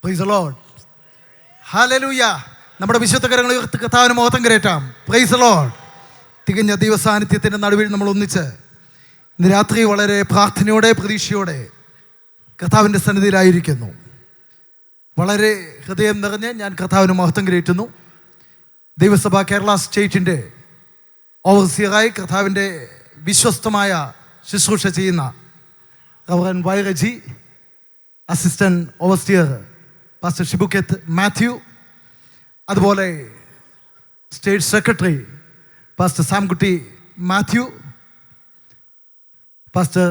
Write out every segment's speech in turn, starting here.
Price the lord. Hallelujah. നമ്മുടെ വിശുദ്ധ കരങ്ങൾ ഉയർത്തി കർത്താവിന് മഹത്വം കരേറ്റാം. Price the Lord. തികഞ്ഞ ദൈവസാന്നിധ്യത്തിൻ്റെ നടുവിൽ നമ്മൾ ഒന്നിച്ച് ഇന്ന് രാത്രി വളരെ പ്രാർത്ഥനയോടെ പ്രതീക്ഷയോടെ കർത്താവിൻ്റെ സന്നിധിയിലായിരിക്കുന്നു. വളരെ ഹൃദയം നിറഞ്ഞ് ഞാൻ കർത്താവിന് മഹത്വം കരേറ്റുന്നു. ദൈവസഭ കേരള സ്റ്റേറ്റിൻ്റെ ഓവർസിയറായി കർത്താവിൻ്റെ വിശ്വസ്തമായ ശുശ്രൂഷ ചെയ്യുന്ന റവറൻ വൈറജി, അസിസ്റ്റന്റ് ഓവർസിയർ പാസ്റ്റർ ഷിബുക്കത്ത് മാത്യു, അതുപോലെ state secretary pastor Samkutty Mathew, pastor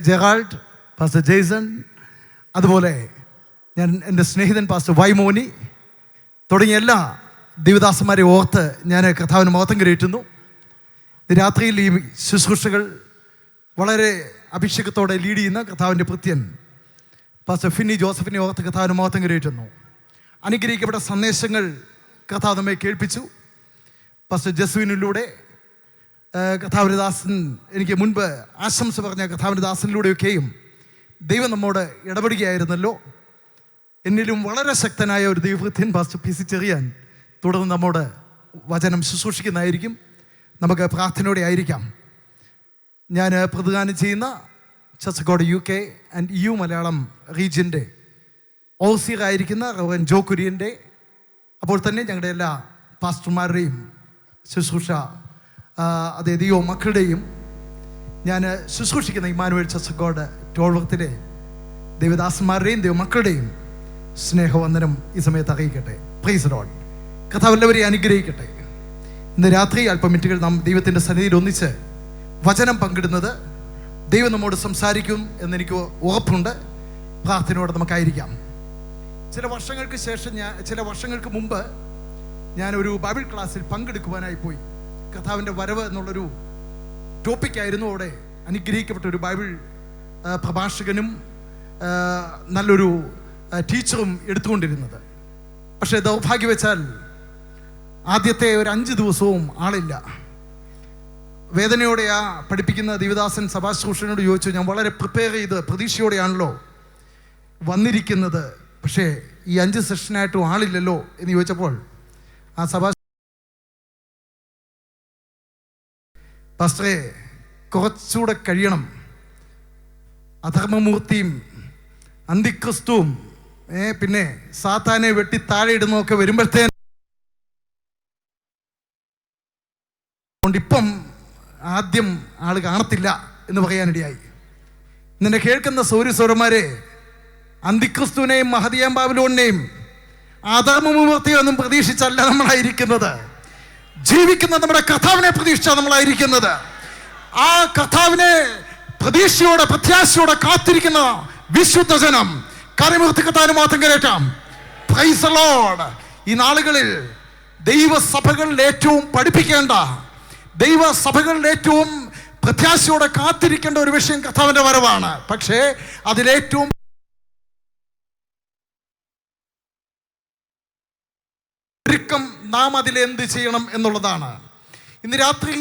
Gerald, pastor Jaison, അതുപോലെ ഞാൻ എൻ്റെ സ്നേഹിതൻ പാസ്റ്റർ വൈമോനി തുടങ്ങിയ എല്ലാ ദൈവദാസന്മാരെ ഓർത്ത് ഞാൻ കർത്താവിന് മഹത്വം കരേറ്റുന്നു. രാത്രിയിൽ ഈ ശുശ്രൂഷകൾ വളരെ അഭിഷേകത്തോടെ ലീഡ് ചെയ്യുന്ന കർത്താവിൻ്റെ ഭൃത്യൻ പാസ്റ്റർ ഫിന്നി ജോസഫിനെ ഓർത്ത് കർത്താവിന് മഹത്വം കരേറ്റുന്നു. അനുഗ്രഹിക്കപ്പെട്ട സന്ദേശങ്ങൾ കർത്താവ് നമ്മെ കേൾപ്പിച്ചു. പാസ്റ്റർ ജസ്വിനിലൂടെ കർത്താവിൻ്റെ ദാസൻ എനിക്ക് മുൻപ് ആശംസ പറഞ്ഞ കർത്താവിൻ്റെ ദാസനിലൂടെയൊക്കെയും ദൈവം നമ്മോട് ഇടപെടുകയായിരുന്നല്ലോ. എന്നിലും വളരെ ശക്തനായ ഒരു ദൈവഭൃത്യൻ പാസ്റ്റർ പി സി ചെറിയാൻ തുടർന്ന് നമ്മോട് വചനം ശുശ്രൂഷിക്കുന്നതായിരിക്കും. നമുക്ക് പ്രാർത്ഥനയോടെ ആയിരിക്കാം. ഞാൻ പ്രതിദാനം ചെയ്യുന്ന ചർച്ചക്കോട് UK ആൻഡ് EU മലയാളം റീജിയൻ്റെ ഓവർസിയറായിരിക്കുന്ന റവറൻ ജോ കുര്യൻ്റെ, അപ്പോൾ തന്നെ ഞങ്ങളുടെ എല്ലാ പാസ്റ്റർമാരുടെയും ശുശ്രൂഷ അതേ ദൈവ മക്കളുടെയും ഞാൻ ശുശ്രൂഷിക്കുന്ന ഇമ്മാനുവേൽ ചർച്ചക്കോട് ടോൾവർത്തിലെ ദൈവദാസന്മാരുടെയും ദൈവമക്കളുടെയും സ്നേഹവന്ദനം ഈ സമയത്ത് അറിയിക്കട്ടെ. Praise the lord. കർത്താവ് എല്ലാവരെയും അനുഗ്രഹിക്കട്ടെ. ഇന്ന് രാത്രി അല്പം മിനിറ്റുകൾ നാം ദൈവത്തിൻ്റെ സന്നിധിയിൽ ഒന്നിച്ച് വചനം പങ്കിടുന്നത് ദൈവം നമ്മോട് സംസാരിക്കും എന്നെനിക്ക് ഉറപ്പുണ്ട്. പ്രാർത്ഥനയോടെ നമുക്കായിരിക്കാം. ചില വർഷങ്ങൾക്ക് മുമ്പ് ഞാനൊരു ബൈബിൾ ക്ലാസ്സിൽ പങ്കെടുക്കുവാനായി പോയി. കർത്താവിൻ്റെ വരവ് എന്നുള്ളൊരു ടോപ്പിക്കായിരുന്നു. അവിടെ അനുഗ്രഹിക്കപ്പെട്ട ഒരു ബൈബിൾ പ്രഭാഷകനും നല്ലൊരു ടീച്ചറും എടുത്തുകൊണ്ടിരുന്നത്. പക്ഷേ ദൗർഭാഗ്യവശാൽ ആദ്യത്തെ ഒരു 5 ദിവസവും ആളില്ല. വേദനയോടെ പഠിപ്പിക്കുന്ന ദൈവദാസൻ സഭാശുശ്രൂഷകനോട് ചോദിച്ചു, ഞാൻ വളരെ പ്രിപ്പയർ ചെയ്ത് പ്രതീക്ഷയോടെയാണല്ലോ വന്നിരിക്കുന്നത്, പക്ഷേ ഈ 5 സെഷനായിട്ടും ആളില്ലല്ലോ എന്ന് ചോദിച്ചപ്പോൾ ആ പാസ്റ്ററെ കുറച്ചുകൂടെ കഴിയണം, അധർമ്മമൂർത്തിയും അന്തിക്രിസ്തുവും പിന്നെ സാത്താനെ വെട്ടി താഴെ ഇടുന്നതൊക്കെ വരുമ്പോഴത്തേനും ഇപ്പം ആദ്യം ആൾ കാണത്തില്ല എന്ന് പറയാനിടയായി. ഇന്നെ കേൾക്കുന്ന സൗരസ്വരന്മാരെ, അന്തിക്രിസ്തുവിനെയും മഹദിയാം ബാബിലോണിനെയും അധർമ്മമൂർത്തിയൊന്നും പ്രതീക്ഷിച്ചല്ല നമ്മളായിരിക്കുന്നത്. ജീവിക്കുന്ന നമ്മുടെ കർത്താവിനെ പ്രതീക്ഷിച്ചാണ് നമ്മളായിരിക്കുന്നത്. ആ കർത്താവിനെ പ്രതീക്ഷയോടെ പ്രത്യാശയോടെ കാത്തിരിക്കുന്ന വിശുദ്ധ ജനം കരമുയർത്തി കർത്താവിന് മഹത്വം കരേറ്റാം. Price the Lord. ഈ നാളുകളിൽ ദൈവസഭകളിൽ ഏറ്റവും പഠിപ്പിക്കേണ്ട, ദൈവസഭകളിൽ ഏറ്റവും പ്രത്യാശയോടെ കാത്തിരിക്കേണ്ട ഒരു വിഷയം കർത്താവിൻ്റെ വരവാണ്. പക്ഷേ അതിലേറ്റവും നാം അതിലെന്ത് ചെയ്യണം എന്നുള്ളതാണ്. ഇന്ന് രാത്രി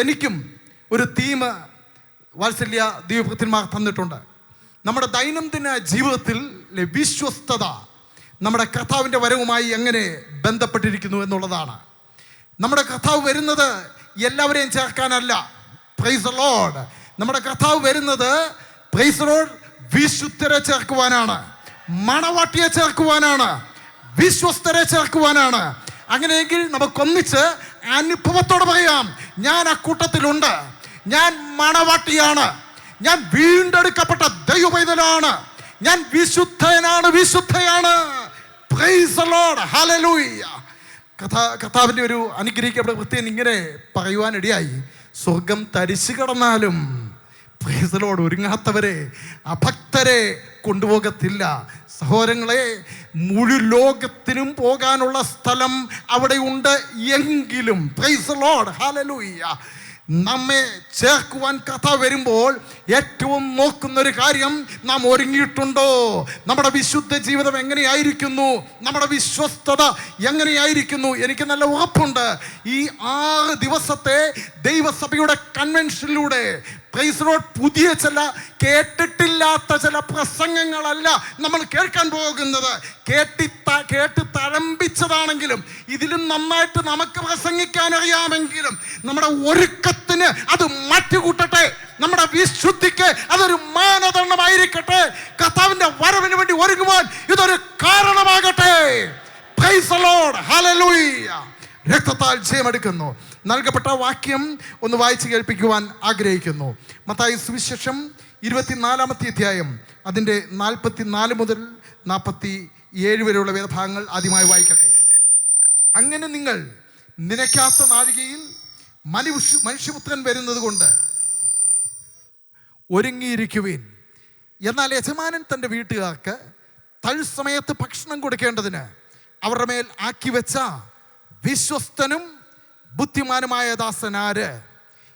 എനിക്കും ഒരു തീം വാത്സല്യ ദൈവഭൃത്യന്മാർ തന്നിട്ടുണ്ട്. നമ്മുടെ ദൈനംദിന ജീവിതത്തിൽ വിശ്വസ്തത നമ്മുടെ കർത്താവിൻ്റെ വരവുമായി എങ്ങനെ ബന്ധപ്പെട്ടിരിക്കുന്നു എന്നുള്ളതാണ്. നമ്മുടെ കർത്താവ് വരുന്നത് എല്ലാവരെയും ചേർക്കാനല്ല. Price the Lord. നമ്മുടെ കർത്താവ് വരുന്നത് പ്രൈസ് ദി ലോർഡ് വിശുദ്ധരെ ചേർക്കുവാനാണ്, മണവാട്ടിയെ ചേർക്കുവാനാണ്, വിശ്വസ്തരെ ചേർക്കുവാനാണ്. അങ്ങനെയെങ്കിൽ നമുക്കൊന്നിച്ച് അനുഭവത്തോടെ പറയാം, ഞാൻ ആ കൂട്ടത്തിലുണ്ട്, ഞാൻ മണവാട്ടിയാണ്, ഞാൻ വീണ്ടെടുക്കപ്പെട്ട ദൈവപൈതലാണ്, ഞാൻ വിശുദ്ധയാണ്. Praise the lord. ഹല്ലേലൂയ. കർത്താവിൻ്റെ ഒരു അനുഗ്രഹിക്കപ്പെട്ട വൃത്തിയൻ ഇങ്ങനെ പറയുവാനിടയായി, സ്വർഗം തരിച്ചു കിടന്നാലും പ്രൈസ് ദി ലോർഡ് ഒരുങ്ങാത്തവരെ, അഭക്തരെ കൊണ്ടുപോകത്തില്ല. സഹോദരങ്ങളെ, മുഴുവൻ ലോകത്തിനും പോകാനുള്ള സ്ഥലം അവിടെ ഉണ്ട് എങ്കിലും പ്രൈസ് ദി ലോർഡ് ഹല്ലേലൂയ നമ്മെ ചേർക്കുവാൻ കഥ വരുമ്പോൾ ഏറ്റവും നോക്കുന്നൊരു കാര്യം, നാം ഒരുങ്ങിയിട്ടുണ്ടോ? നമ്മുടെ വിശുദ്ധ ജീവിതം എങ്ങനെയായിരിക്കുന്നു? നമ്മുടെ വിശ്വസ്തത എങ്ങനെയായിരിക്കുന്നു? എനിക്ക് നല്ല ഉറപ്പുണ്ട്, ഈ 6 ദിവസത്തെ ദൈവസഭയുടെ കൺവെൻഷനിലൂടെ പുതിയ ചില കേട്ടിട്ടില്ലാത്ത ചില പ്രസംഗങ്ങളല്ല നമ്മൾ കേൾക്കാൻ പോകുന്നത്. കേട്ട് തഴമ്പിച്ചതാണെങ്കിലും ഇതിലും നന്നായിട്ട് നമുക്ക് പ്രസംഗിക്കാൻ അറിയാമെങ്കിലും നമ്മുടെ ഒരുക്കത്തിന് അത് മാറ്റുകൂട്ടട്ടെ. നമ്മുടെ വിശുദ്ധിക്ക് അതൊരു മാനദണ്ഡമായിരിക്കട്ടെ. കർത്താവിന്റെ വരവിന് വേണ്ടി ഒരുങ്ങുവാൻ ഇതൊരു കാരണമാകട്ടെ. പ്രൈസ് ദി ലോർഡ്, ഹല്ലേലൂയ. രക്തത്താൽ ജയമെടുക്കുന്നു. നൽകപ്പെട്ട വാക്യം ഒന്ന് വായിച്ച് കേൾപ്പിക്കുവാൻ ആഗ്രഹിക്കുന്നു. മത്തായി സുവിശേഷം 24-ാമത്തെ അധ്യായം അതിൻ്റെ 44 മുതൽ 47 വരെയുള്ള വേദഭാഗങ്ങൾ ആദ്യമായി വായിക്കട്ടെ. അങ്ങനെ നിങ്ങൾ നനയ്ക്കാത്ത നാഴികയിൽ മനുഷ്യപുത്രൻ വരുന്നത് കൊണ്ട് ഒരുങ്ങിയിരിക്കുവിൻ. എന്നാൽ യജമാനൻ തൻ്റെ വീട്ടുകാർക്ക് തത്സമയത്ത് ഭക്ഷണം കൊടുക്കേണ്ടതിന് അവരുടെ മേൽ ആക്കി വെച്ച വിശ്വസ്തനും ബുദ്ധിമാനുമായ ദാസൻ ആര്?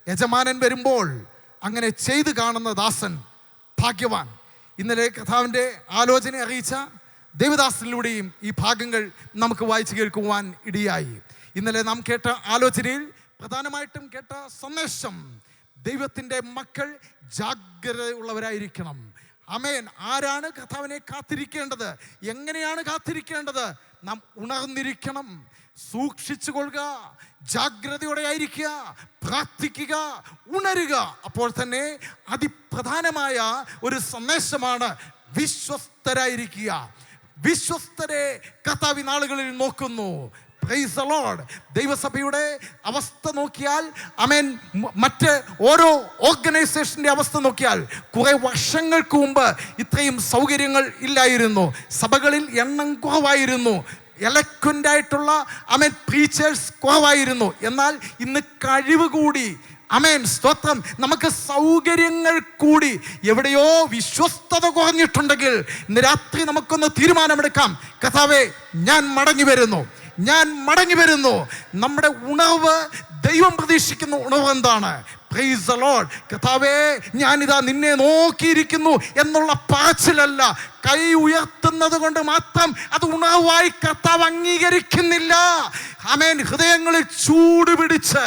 യജമാനൻ വരുമ്പോൾ അങ്ങനെ ചെയ്തു കാണുന്ന ദാസൻ ഭാഗ്യവാൻ. ഇന്നലെ കർത്താവിൻ്റെ ആലോചന അറിയിച്ച ദേവദാസനിലൂടെയും ഈ ഭാഗങ്ങൾ നമുക്ക് വായിച്ചു കേൾക്കുവാൻ ഇടയായി. ഇന്നലെ നാം കേട്ട ആലോചനയിൽ പ്രധാനമായിട്ടും കേട്ട സന്ദേശം, ദൈവത്തിൻ്റെ മക്കൾ ജാഗ്രതയുള്ളവരായിരിക്കണം. ആമേൻ. ആരാണ് കർത്താവിനെ കാത്തിരിക്കേണ്ടത്? എങ്ങനെയാണ് കാത്തിരിക്കേണ്ടത്? നാം ഉണർന്നിരിക്കണം, സൂക്ഷിച്ചു കൊള്ളുക, ജാഗ്രതയോടെ ആയിരിക്കുക, പ്രാർത്ഥിക്കുക, ഉണരുക. അപ്പോൾ തന്നെ അതിപ്രധാനമായ ഒരു സന്ദേശമാണ് വിശ്വസ്തരായിരിക്കുക. വിശ്വസ്തരെ കർത്താവ് നാളുകളിൽ നോക്കുന്നു. Praise the lord. ദൈവസഭയുടെ അവസ്ഥ നോക്കിയാൽ, ആമേൻ, മറ്റ് ഓരോ ഓർഗനൈസേഷൻ്റെ അവസ്ഥ നോക്കിയാൽ കുറെ വർഷങ്ങൾക്ക് മുമ്പ് ഇത്രയും സൗകര്യങ്ങൾ ഇല്ലായിരുന്നു. സഭകളിൽ എണ്ണം കുറവായിരുന്നു. എലക്വൻ്റ് ആയിട്ടുള്ള ആമേൻ പ്രീച്ചേഴ്സ് കുറവായിരുന്നു. എന്നാൽ ഇന്ന് കഴിവ് കൂടി, ആമേൻ, സ്തോത്രം, നമുക്ക് സൗകര്യങ്ങൾ കൂടി. എവിടെയോ വിശ്വസ്തത കുറഞ്ഞിട്ടുണ്ടെങ്കിൽ ഇന്ന് രാത്രി നമുക്കൊന്ന് തീരുമാനമെടുക്കാം. കർത്താവേ, ഞാൻ മടങ്ങി വരുന്നു. നമ്മുടെ ഉണർവ്, ദൈവം പ്രതീക്ഷിക്കുന്ന ഉണർവ് എന്താണ്? Price the Lord. കർത്താവേ, ഞാനിതാ നിന്നെ നോക്കിയിരിക്കുന്നു എന്നുള്ള പറച്ചിലല്ല, കൈ ഉയർത്തുന്നത് കൊണ്ട് മാത്രം അത് ഉണർവായി കർത്താവ് അംഗീകരിക്കുന്നില്ല. ആമേൻ. ഹൃദയങ്ങളിൽ ചൂട് പിടിച്ച്,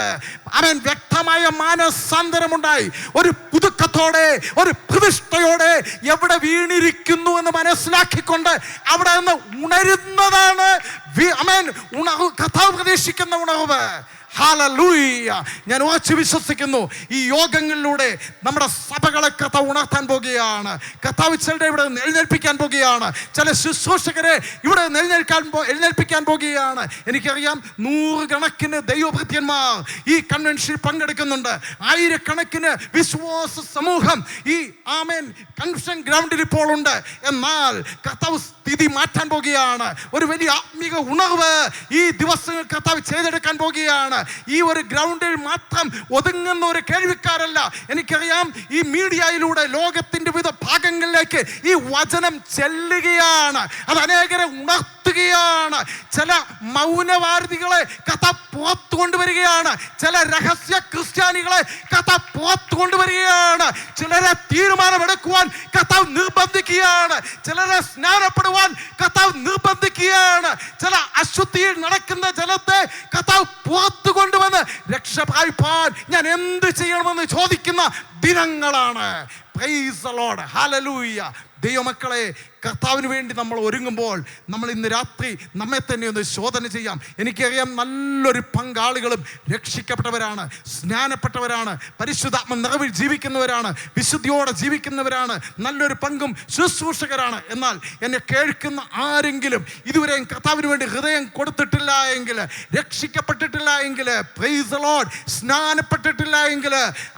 ആമേൻ, വ്യക്തമായ മാനസാന്തരമുണ്ടായി ഒരു പുതുക്കത്തോടെ, ഒരു പ്രതിഷ്ഠയോടെ എവിടെ വീണിരിക്കുന്നു എന്ന് മനസ്സിലാക്കിക്കൊണ്ട് അവിടെ നിന്ന് ഉണരുന്നതാണ് ആമേൻ കർത്താവ് പ്രതീക്ഷിക്കുന്ന ഉണർവ്. ഹല്ലേലൂയ. ഞാൻ ഉറച്ചു വിശ്വസിക്കുന്നു, ഈ യോഗങ്ങളിലൂടെ നമ്മുടെ സഭകളെ കർത്താവ് ഉണർത്താൻ പോകുകയാണ്. കർത്താവ് ചിലരെ ഇവിടെ എഴുന്നേൽപ്പിക്കാൻ പോകുകയാണ്. ചില ശുശ്രൂഷകരെ ഇവിടെ എഴുന്നേൽപ്പിക്കാൻ പോകുകയാണ്. എനിക്കറിയാം, 100 കണക്കിന് ദൈവഭൃത്യന്മാർ ഈ കൺവെൻഷനിൽ പങ്കെടുക്കുന്നുണ്ട്. 1000 വിശ്വാസ സമൂഹം ഈ ആമേൻ കൺവെൻഷൻ ഗ്രൗണ്ടിൽ ഇപ്പോൾ ഉണ്ട്. എന്നാൽ കർത്താവ് സ്ഥിതി മാറ്റാൻ പോകുകയാണ്. ഒരു വലിയ ആത്മീക ഉണർവ് ഈ ദിവസങ്ങൾ കർത്താവ് ചെയ്തെടുക്കാൻ പോകുകയാണ്. ഈ ഒരു ഗ്രൗണ്ടിൽ മാത്രം ഒതുങ്ങുന്ന ഒരു കേൾവിക്കാരല്ല. എനിക്കറിയാം, ഈ മീഡിയയിലൂടെ ലോകത്തിന്റെ വിവിധ ഭാഗങ്ങളിലേക്ക് ഈ വചനം ചെല്ലുകയാണ്. അത് അനേകരെ ഉണർത്തുകയാണ്. ചില മൗനവാദികളെ കഥ പുറത്തു കൊണ്ടുവരികയാണ്. ചില രഹസ്യ ക്രിസ്ത്യാനികളെ കഥ പുറത്തു കൊണ്ടുവരികയാണ്. ചിലരെ തീരുമാനമെടുക്കുവാൻ കർത്താവ് നിർബന്ധിക്കുകയാണ്. ചിലരെ സ്നാനപ്പെടുവാൻ കർത്താവ് നിർബന്ധിക്കുകയാണ്. ചില അശുദ്ധിയിൽ നടക്കുന്ന ജനത്തെ കർത്താവ് പുറത്തു കൊണ്ടുവന്ന് രക്ഷ പ്രാപിപ്പാൻ ഞാൻ എന്ത് ചെയ്യണമെന്ന് ചോദിക്കുന്ന ദിനങ്ങളാണ്. പ്രൈസ് ദി ലോർഡ്, ഹല്ലേലൂയ. ദൈവമക്കളെ, കർത്താവിന് വേണ്ടി നമ്മൾ ഒരുങ്ങുമ്പോൾ നമ്മൾ ഇന്ന് രാത്രി നമ്മെ തന്നെ ഒന്ന് ശോധന ചെയ്യാം. എനിക്കറിയാം, നല്ലൊരു പങ്കാളികളും രക്ഷിക്കപ്പെട്ടവരാണ്, സ്നാനപ്പെട്ടവരാണ്, പരിശുദ്ധാത്മ നിറവിൽ ജീവിക്കുന്നവരാണ്, വിശുദ്ധിയോടെ ജീവിക്കുന്നവരാണ്, നല്ലൊരു പങ്കും ശുശ്രൂഷകരാണ്. എന്നാൽ എന്നെ കേൾക്കുന്ന ആരെങ്കിലും ഇതുവരെയും കർത്താവിന് വേണ്ടി ഹൃദയം കൊടുത്തിട്ടില്ല എങ്കിൽ, രക്ഷിക്കപ്പെട്ടിട്ടില്ല എങ്കിൽ, പ്രൈസ് ദി ലോർഡ്, സ്നാനപ്പെട്ടിട്ടില്ല എങ്കിൽ,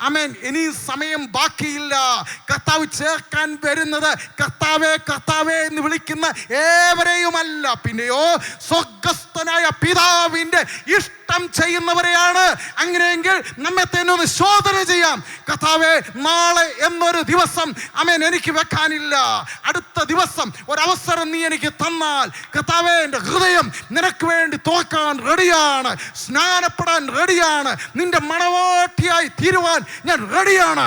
ആമേൻ, ഇനി സമയം ബാക്കിയില്ല. കർത്താവ് ചേർക്കാൻ വരുന്നത് കർത്താവേ കർത്താവേ എന്ന് വിളിക്കുന്ന ഏവരെയുമല്ല, പിന്നെയോ സ്വർഗ്ഗസ്ഥനായ പിതാവിൻ്റെ ഇഷ്ടം ചെയ്യുന്നവരെയാണ്. അങ്ങനെയെങ്കിൽ നമ്മെ തന്നെ ഒന്ന് ശോധന ചെയ്യാം. കർത്താവേ, നാളെ എന്നൊരു ദിവസം ആമേൻ എനിക്ക് വെക്കാനില്ല. അടുത്ത ദിവസം ഒരവസരം നീ എനിക്ക് തന്നാൽ കർത്താവേ, എൻ്റെ ഹൃദയം നിനക്ക് വേണ്ടി തുറക്കാൻ റെഡിയാണ്, സ്നാനപ്പെടാൻ റെഡിയാണ്, നിന്റെ മണവാട്ടിയായി തീരുവാൻ ഞാൻ റെഡിയാണ്.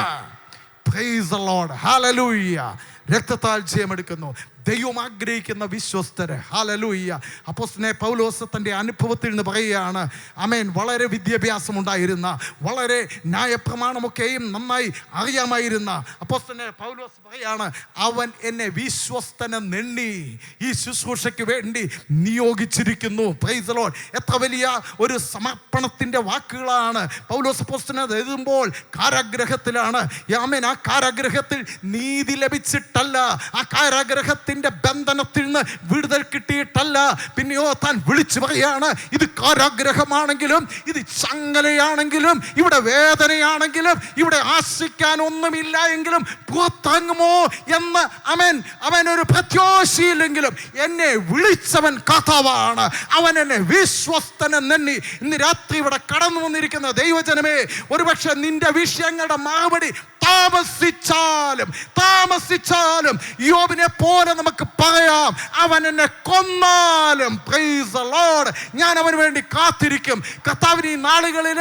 പ്രൈസ് ദി ലോർഡ്, ഹല്ലേലൂയ. രക്തത്താൽ ജയമെടുക്കുന്നു ദൈവം ആഗ്രഹിക്കുന്ന വിശ്വസ്തര്. ഹല്ലേലൂയ. അപ്പോസ്തലനായ പൗലോസ് തൻ്റെ അനുഭവത്തിൽ നിന്ന് പറയുകയാണ്, ആമേൻ, വളരെ വിദ്യാഭ്യാസം ഉണ്ടായിരുന്ന, വളരെ ന്യായപ്രമാണമൊക്കെയും നന്നായി അറിയാമായിരുന്ന അപ്പോസ്തലനായ പൗലോസ് പറയാണ്, അവൻ എന്നെ വിശ്വസ്തനെന്നെണ്ണി ഈ ശുശ്രൂഷയ്ക്ക് വേണ്ടി നിയോഗിച്ചിരിക്കുന്നു. Price the Lord. എത്ര വലിയ ഒരു സമർപ്പണത്തിൻ്റെ വാക്കുകളാണ് പൗലോസ് അപ്പോസ്തലൻ എഴുതുമ്പോൾ. കാരാഗ്രഹത്തിലാണ്, ആമേൻ, ആ കാരാഗ്രഹത്തിൽ നീതി ലഭിച്ചിട്ടല്ല, ആ കാരാഗ്രഹത്തിൽ ബന്ധനത്തിൽ നിന്ന് വിടുതൽ കിട്ടിയിട്ടല്ല, പിന്നെയോ താൻ വിളിച്ചു പറയാണ്, ഇത് കാരാഗ്രഹമാണെങ്കിലും, ഇത് ചങ്ങലയാണെങ്കിലും, ഇവിടെ വേദനയാണെങ്കിലും, ഇവിടെ ആശിക്കാൻ ഒന്നുമില്ല എങ്കിലും പുറത്തിറങ്ങുമോ എന്ന് അവൻ ഒരു പ്രത്യാശയില്ലെങ്കിലും എന്നെ വിളിച്ചവൻ കർത്താവാണ്, അവൻ എന്നെ വിശ്വസ്തനെന്നെണ്ണി. ഇന്ന് രാത്രി ഇവിടെ കടന്നു വന്നിരിക്കുന്ന ദൈവജനമേ, ഒരുപക്ഷെ നിന്റെ വിഷയങ്ങളുടെ മറുപടി താമസിച്ചാലും യോബിനെ പോലെ നമുക്ക് പറയാം, അവൻ എന്നെ കൊന്നാലും പ്രൈസ് ദി ലോർഡ് ഞാൻ അവന് വേണ്ടി കാത്തിരിക്കും. കർത്താവിന് ഈ നാളുകളിൽ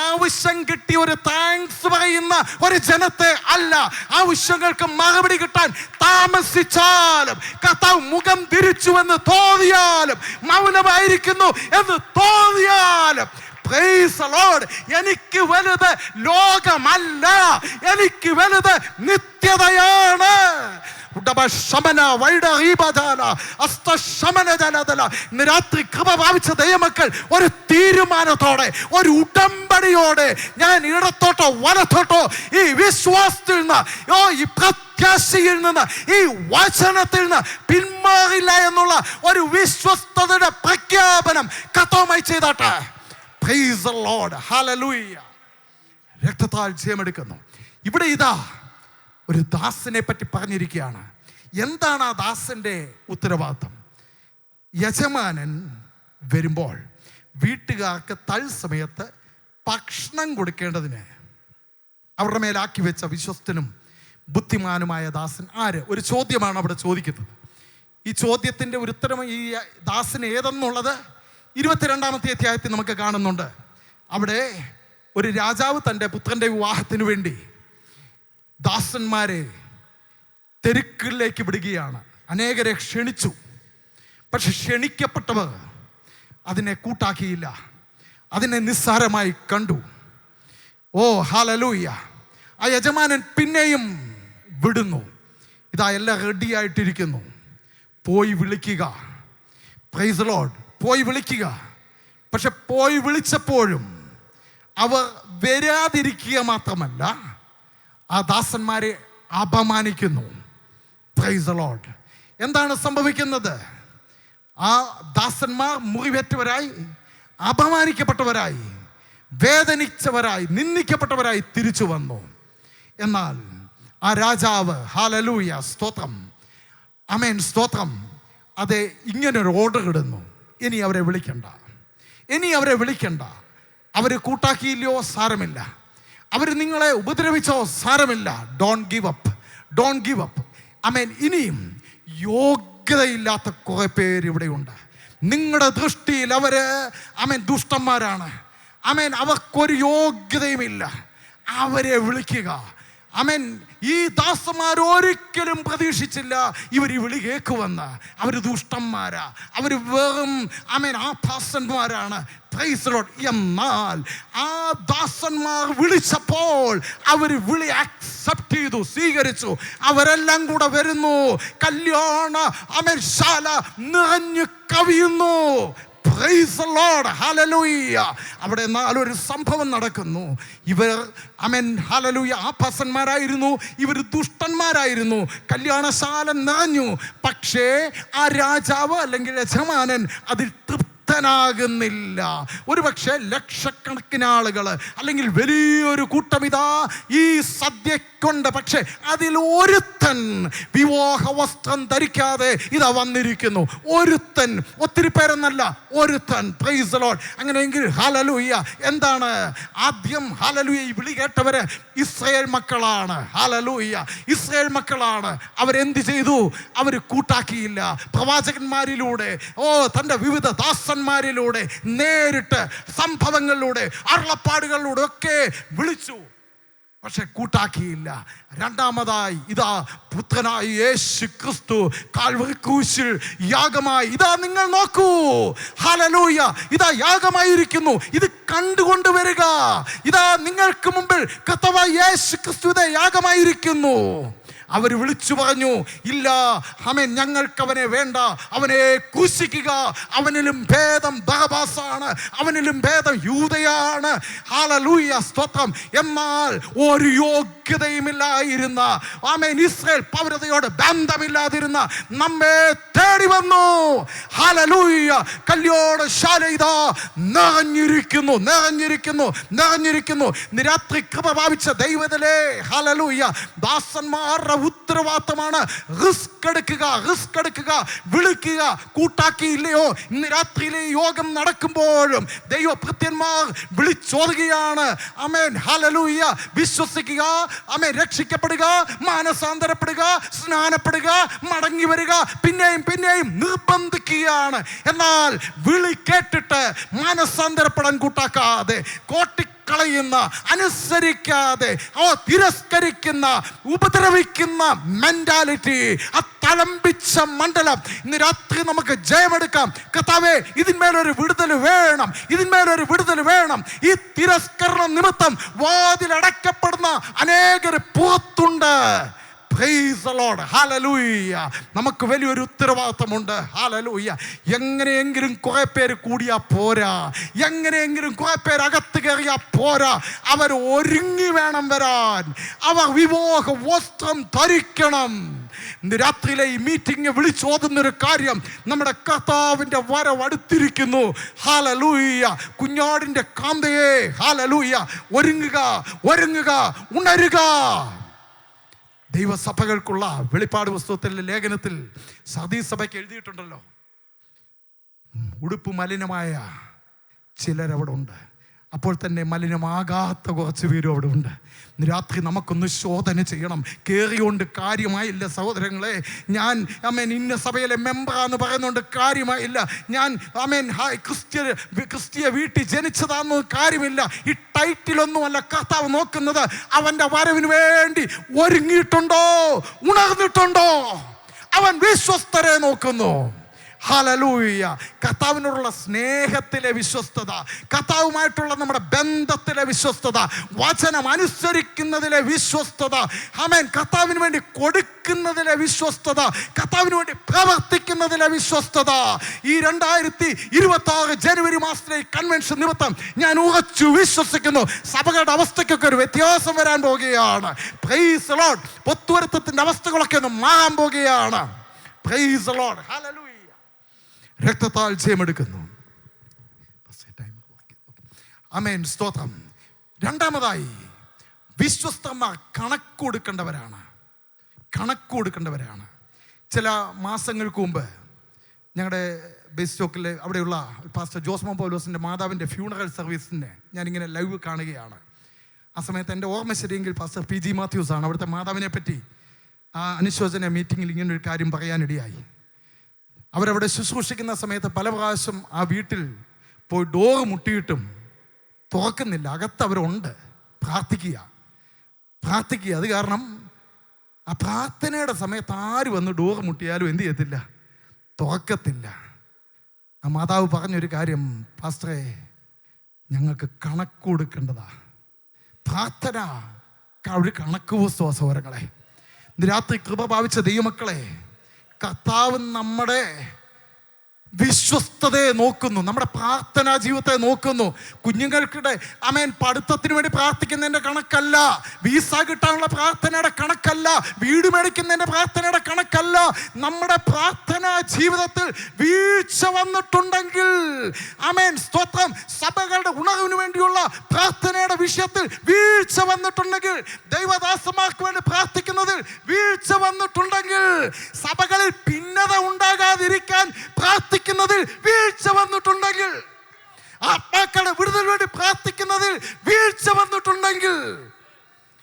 ആവശ്യം കിട്ടി ഒരു താങ്ക്സ് പറയുന്ന ഒരു ജനത്തെ അല്ല, ആവശ്യങ്ങൾക്ക് മറുപടി കിട്ടാൻ താമസിച്ചാലും, കർത്താവ് മുഖം തിരിച്ചുവെന്ന് തോന്നിയാലും, മൗനമായിരിക്കുന്നു എന്ന് തോന്നിയാലും, പ്രൈസ് ദി ലോർഡ്, എനിക്ക് വലുത് ലോകമല്ല, എനിക്ക് വലുത് നിത്യതയാണ്. രാത്രി കൃപ പ്രാപിച്ച ദൈവമക്കൾ ഒരു തീരുമാനത്തോടെ, ഒരു ഉടമ്പടിയോടെ, ഞാൻ ഇടത്തോട്ടോ വലത്തോട്ടോ ഈ വിശ്വാസത്തിൽ നിന്ന്, ഈ പ്രത്യാശയിൽ നിന്ന്, ഈ വചനത്തിൽ നിന്ന് പിന്മാറില്ല എന്നുള്ള ഒരു വിശ്വസ്തയുടെ പ്രഖ്യാപനം കർത്താവുമായി ചെയ്താട്ടെ. പ്രൈസ് ദി ലോർഡ്, ഹല്ലേലൂയ. രക്തത്താൽ ജയമെടുക്കുന്നു. ഇവിടെ ഇതാ ഒരു ദാസനെ പറ്റി പറഞ്ഞിരിക്കുകയാണ്. എന്താണ് ആ ദാസന്റെ ഉത്തരവാദിത്തം? യജമാനൻ വരുമ്പോൾ വീട്ടുകാർക്ക് തത്സമയത്ത് ഭക്ഷണം കൊടുക്കേണ്ടതിന് അവരുടെ മേലാക്കി വെച്ച വിശ്വസ്തനും ബുദ്ധിമാനുമായ ദാസൻ ആര്? ഒരു ചോദ്യമാണ് അവിടെ ചോദിക്കുന്നത്. ഈ ചോദ്യത്തിൻ്റെ ഒരു ഉത്തരം ഈ ദാസൻ ഏതെന്നുള്ളത് 22-ാമത്തെ അധ്യായത്തിൽ നമുക്ക് കാണുന്നുണ്ട്. അവിടെ ഒരു രാജാവ് തൻ്റെ പുത്രൻ്റെ വിവാഹത്തിന് വേണ്ടി ദാസന്മാരെ തെരുക്കളിലേക്ക് വിടുകയാണ്. അനേകരെ ക്ഷണിച്ചു. പക്ഷെ ക്ഷണിക്കപ്പെട്ടവർ അതിനെ കൂട്ടാക്കിയില്ല, അതിനെ നിസ്സാരമായി കണ്ടു. ഓ ഹല്ലേലൂയ. ആ യജമാനൻ പിന്നെയും വിടുന്നു. ഇതാ എല്ലാം റെഡി ആയിട്ടിരിക്കുന്നു, പോയി വിളിക്കുക. Price the Lord. പോയി വിളിക്കുക. പക്ഷെ പോയി വിളിച്ചപ്പോഴും അവർ വരാതിരിക്കുക മാത്രമല്ല, ആ ദാസന്മാരെ അപമാനിക്കുന്നു. Price the Lord. എന്താണ് സംഭവിക്കുന്നത്? ആ ദാസന്മാർ മുറിവേറ്റവരായി, അപമാനിക്കപ്പെട്ടവരായി, വേദനിച്ചവരായി, നിന്ദിക്കപ്പെട്ടവരായി തിരിച്ചു വന്നു. എന്നാൽ ആ രാജാവ്, ഹല്ലേലൂയ, സ്തോത്രം, ആമേൻ, സ്തോത്രം, അതെ, ഇങ്ങനൊരു ഓർഡർ ഇടുന്നു. ഇനി അവരെ വിളിക്കണ്ട. അവർ കൂട്ടാക്കിയില്ലയോ സാരമില്ല, അവർ നിങ്ങളെ ഉപദ്രവിച്ചോ സാരമില്ല. Don't give up. ആമേൻ. ഇനിയും യോഗ്യതയില്ലാത്ത കുറെ പേര് ഇവിടെയുണ്ട്. നിങ്ങളുടെ ദൃഷ്ടിയിൽ അവര് ആമേൻ ദുഷ്ടന്മാരാണ്. ആമേൻ. അവർക്കൊരു യോഗ്യതയുമില്ല. അവരെ വിളിക്കുക. ആമേൻ. ഈ ദാസന്മാർ ഒരിക്കലും പ്രതീക്ഷിച്ചില്ല ഇവർ ഈ വിളി കേൾക്കുമെന്ന്. അവർ ദുഷ്ടന്മാരാ, അവർ വെറും ആമേൻ ആഭാസന്മാരാണ്. Praise the lord. എന്നാൽ ആ ദാസന്മാർ വിളിച്ചപ്പോൾ അവർ വിളി അക്സെപ്റ്റ് ചെയ്തു, സ്വീകരിച്ചു. അവരെല്ലാം കൂടെ വരുന്നു. കല്യാണ ആമേൻ ശാല നിറഞ്ഞു കവിയുന്നു. പ്രൈസ് ദി ലോർഡ്, ഹല്ലേലൂയ. അവിടെ നാലൊരു സംഭവം നടക്കുന്നു. ഇവർ ആമേൻ ഹല്ലേലൂയ ആഭാസന്മാരായിരുന്നു, ഇവർ ദുഷ്ടന്മാരായിരുന്നു. കല്യാണശാല നിറഞ്ഞു. പക്ഷേ ആ രാജാവ് അല്ലെങ്കിൽ യജമാനൻ അതിൽ തൃപ്തനായില്ല. തൃപ്തനാകുന്നില്ല. ഒരുപക്ഷെ ലക്ഷക്കണക്കിന് ആളുകൾ അല്ലെങ്കിൽ വലിയൊരു കൂട്ടം ഇതാ ഈ സദ്യക്കുണ്ട്. പക്ഷെ അതിൽ ഒരുത്തൻ വിവാഹ വസ്ത്രം ധരിക്കാതെ ഇതാ വന്നിരിക്കുന്നു. ഒരുത്തൻ, ഒത്തിരി പേരെന്നല്ല, ഒരുത്തൻ. Price the Lord. അങ്ങനെയെങ്കിൽ ഹല്ലേലൂയ. എന്താണ് ആദ്യം ഹല്ലേലൂയ ഈ വിളി കേട്ടവര് ഇസ്രായേൽ മക്കളാണ്. ഹല്ലേലൂയ, ഇസ്രായേൽ മക്കളാണ്. അവരെന്ത് ചെയ്തു? അവർ കൂട്ടാക്കിയില്ല. പ്രവാചകന്മാരിലൂടെ, തൻ്റെ വിവിധ ദാസന്മാരിലൂടെ, നേരിട്ട് സംഭവങ്ങളിലൂടെ, അരുളപ്പാടുകളിലൂടെ ഒക്കെ വിളിച്ചു, പക്ഷെ കൂട്ടാക്കിയില്ല. രണ്ടാമതായി ഇതാ പുത്രനായ യേശു ക്രിസ്തു കാൽവരി ക്രൂശിൽ യാഗമായി. ഇതാ നിങ്ങൾ നോക്കൂ, ഹല്ലേലൂയ, ഇതാ യാഗമായിരിക്കുന്നു. ഇത് കണ്ടുകൊണ്ട് വരിക. ഇതാ നിങ്ങൾക്ക് മുമ്പിൽ കർത്താവായ യേശു ക്രിസ്തു ഇതാ യാഗമായിരിക്കുന്നു. അവർ വിളിച്ചു പറഞ്ഞു, ഇല്ല ആമേൻ, ഞങ്ങൾക്ക് അവനെ വേണ്ട, അവനെ ക്രൂശിക്കുക. അവനിലും ഭേദം ബറബ്ബാസാണ്, അവനിലും ഭേദം യൂദയാണ്. ഹല്ലേലൂയ, സ്തോത്രം. എന്നാൽ ഒരു യോഗ്യതയുമില്ലായിരുന്ന, ആമേൻ, ഇസ്രായേൽ പൗരതയോട് ബന്ധമില്ലാതിരുന്ന നമ്മെ തേടി വന്നു. ഹല്ലേലൂയ, കല്യാണശാല ഇതാ നിറഞ്ഞിരിക്കുന്നു, നിറഞ്ഞിരിക്കുന്നു, നിറഞ്ഞിരിക്കുന്നു. രാത്രി കൃപ ഭാവിച്ച ദൈവത്തിലെ ഹല്ലേലൂയ, ദാസന്മാരുടെ ഉത്തരവാദിത്തമാണ് റിസ്ക് എടുക്കുക, റിസ്ക് എടുക്കുക, വിളിക്കുക. കൂട്ടാക്കിയില്ലയോ? ഇന്ന് രാത്രിയിലെ യോഗം നടക്കുമ്പോഴും ദൈവഭൃത്യന്മാർ വിളിച്ചോതുകയാണ്. ആമേൻ, ഹല്ലേലൂയ. വിശ്വസിക്കുക, ആമേൻ, രക്ഷിക്കപ്പെടുക, മാനസാന്തരപ്പെടുക, സ്നാനപ്പെടുക, മടങ്ങി വരിക, പിന്നെയും പിന്നെയും നിർബന്ധിക്കുകയാണ്. എന്നാൽ വിളി കേട്ടിട്ട് മാനസാന്തരപ്പെടാൻ കൂട്ടാക്കാതെ, കളയുന്ന, അനുസരിക്കാതെ, തിരസ്കരിക്കുന്ന, ഉപദ്രവിക്കുന്ന മെന്റാലിറ്റി, ആ തളമ്പിച്ച മണ്ഡലം, ഇന്ന് രാത്രി നമുക്ക് ജയമെടുക്കാം. കർത്താവേ, ഇതിന്മേലൊരു വിടുതൽ വേണം, ഇതിന്മേലൊരു വിടുതൽ വേണം. ഈ തിരസ്കരണം നിമിത്തം വാതിലടക്കപ്പെടുന്ന അനേകർ പുറത്തുണ്ട്. Praise the Lord. Hallelujah. നമുക്ക് വലിയൊരു ഉത്തരവാദിത്തമുണ്ട്. Hallelujah. എങ്ങനെയെങ്കിലും കുറെ പേര് കൂടിയാ പോരാ, എങ്ങനെയെങ്കിലും കുറെ പേര് അകത്ത് കയറിയാ പോരാ. അവർ ഒരുങ്ങി വേണം വരാൻ. അവർ വിവാഹ വസ്ത്രം ധരിക്കണം. ഇന്ന് രാത്രിയിലെ ഈ മീറ്റിംഗ് വിളിച്ചോതുന്നൊരു കാര്യം, നമ്മുടെ കർത്താവിൻ്റെ വരവ് അടുത്തിരിക്കുന്നു. ഹല്ലേലൂയ. കുഞ്ഞാടിൻ്റെ കാന്തയെ, ഹല്ലേലൂയ, ഒരുങ്ങുക, ഒരുങ്ങുക, ഉണരുക. ദൈവസഭകൾക്കുള്ള വെളിപ്പാട് പുസ്തകത്തിലെ ലേഖനത്തിൽ സദീസ് സഭയ്ക്ക് എഴുതിയിട്ടുണ്ടല്ലോ, ഉടുപ്പ് മലിനമായ ചിലരവിടെ ഉണ്ട്, അപ്പോൾ തന്നെ മലിനമാകാത്ത കുറച്ച് പേരും അവിടെ ഉണ്ട്. രാത്രി നമുക്കൊന്ന് ശോധന ചെയ്യണം. കയറിയോണ്ട് കാര്യമായില്ല സഹോദരങ്ങളെ. ഞാൻ ആമേൻ ഇന്ന സഭയിലെ മെമ്പറാന്ന് പറയുന്നുണ്ട് കാര്യമായില്ല. ഞാൻ ആമേൻ ക്രിസ്തീയ വീട്ടിൽ ജനിച്ചതാന്ന് കാര്യമില്ല. ഈ ടൈറ്റിലൊന്നുമല്ല കർത്താവ് നോക്കുന്നത്. അവൻ്റെ വരവിന് വേണ്ടി ഒരുങ്ങിയിട്ടുണ്ടോ, ഉണർന്നിട്ടുണ്ടോ? അവൻ വിശ്വസ്തരെ നോക്കുന്നു. ഹല്ലേലൂയ. കർത്താവിനോടുള്ള സ്നേഹത്തിലെ വിശ്വസ്തത, കർത്താവുമായിട്ടുള്ള നമ്മുടെ ബന്ധത്തിലെ വിശ്വസ്തത, വചനം അനുസരിക്കുന്നതിലെ വിശ്വസ്തത, ആമേൻ, കർത്താവിന് വേണ്ടി കൊടുക്കുന്നതിലെ വിശ്വസ്തത, കർത്താവിന് വേണ്ടി പ്രവർത്തിക്കുന്നതിലെ വിശ്വസ്തത. ഈ 2026 ജനുവരി മാസത്തിലെ കൺവെൻഷൻ നിമിത്തം ഞാൻ ഉറച്ചു വിശ്വസിക്കുന്നു, സഭകളുടെ അവസ്ഥയ്ക്കൊക്കെ ഒരു വ്യത്യാസം വരാൻ പോകുകയാണ്. Price the Lord. പൊത്തുവരുത്തത്തിൻ്റെ അവസ്ഥകളൊക്കെ ഒന്ന് മാറാൻ പോകുകയാണ്. Price the lord. ഹല്ലേലൂയ. രക്തത്താൽ ജയമെടുക്കുന്നു. ആമേൻ, സ്തോത്രം. രണ്ടാമതായി, വിശ്വസ്തന്മാർ കണക്ക് കൊടുക്കേണ്ടവരാണ്, കണക്ക് കൊടുക്കേണ്ടവരാണ്. ചില മാസങ്ങൾക്ക് മുമ്പ് ഞങ്ങളുടെ ബേസ് സ്റ്റോക്കിൽ അവിടെയുള്ള പാസ്റ്റർ ജോസ്മോ പൗലോസിൻ്റെ മാതാവിൻ്റെ ഫ്യൂണറൽ സർവീസിനെ ഞാനിങ്ങനെ ലൈവ് കാണുകയാണ്. ആ സമയത്ത് എൻ്റെ ഓർമ്മ ശരിയെങ്കിൽ പാസ്റ്റർ PG മാത്യൂസ് ആണ് അവിടുത്തെ മാതാവിനെ പറ്റി ആ അനുശോചന മീറ്റിങ്ങിൽ ഇങ്ങനൊരു കാര്യം പറയാനിടയായി. അവരവിടെ ശുശ്രൂഷിക്കുന്ന സമയത്ത് പല പ്രാവശ്യം ആ വീട്ടിൽ പോയി ഡോറ് മുട്ടിയിട്ടും തുറക്കുന്നില്ല. അകത്ത് അവരുണ്ട്, പ്രാർത്ഥിക്കുക. അത് കാരണം ആ പ്രാർത്ഥനയുടെ സമയത്ത് ആര് വന്ന് ഡോറ് മുട്ടിയാലും എന്ത് ചെയ്യത്തില്ല, തുറക്കത്തില്ല. ആ മാതാവ് പറഞ്ഞൊരു കാര്യം, പാസ്റ്ററെ, ഞങ്ങൾക്ക് കണക്ക് കൊടുക്കേണ്ടതാ. പ്രാർത്ഥന ഒരു കണക്ക് പുസ്തക സഹോദരങ്ങളെ. ഇന്ന് രാത്രി കൃപ ഭാവിച്ച ദൈവമക്കളെ, കർത്താവ് നമ്മുടെ വിശ്വസ്തതയെ നോക്കുന്നു, നമ്മുടെ പ്രാർത്ഥനാ ജീവിതത്തെ നോക്കുന്നു. കുഞ്ഞുങ്ങൾക്കിടെ പഠിത്തത്തിന് വേണ്ടി പ്രാർത്ഥിക്കുന്നതിൻ്റെ കണക്കല്ല, വിസ കിട്ടാനുള്ള പ്രാർത്ഥനയുടെ കണക്കല്ല, വീട് മേടിക്കുന്നതിൻ്റെ പ്രാർത്ഥനയുടെ കണക്കല്ല. നമ്മുടെ പ്രാർത്ഥനാ ജീവിതത്തിൽ വീഴ്ച വന്നിട്ടുണ്ടെങ്കിൽ, സ്തോത്രം, സഭകളുടെ ഉണർവിന് വേണ്ടിയുള്ള പ്രാർത്ഥനയുടെ വിഷയത്തിൽ വീഴ്ച വന്നിട്ടുണ്ടെങ്കിൽ, ദൈവദാസന്മാർക്ക് വേണ്ടി പ്രാർത്ഥിക്കുന്നതിൽ വീഴ്ച വന്നിട്ടുണ്ടെങ്കിൽ, സഭകളിൽ ഭിന്നത ഉണ്ടാകാതിരിക്കാൻ പ്രാർത്ഥിക്കുന്നതിൽ വീഴ്ച വന്നിട്ടുണ്ടെങ്കിൽ, ആത്മാക്കളുടെ വിടുതൽ വേണ്ടി പ്രാർത്ഥിക്കുന്നതിൽ വീഴ്ച വന്നിട്ടുണ്ടെങ്കിൽ,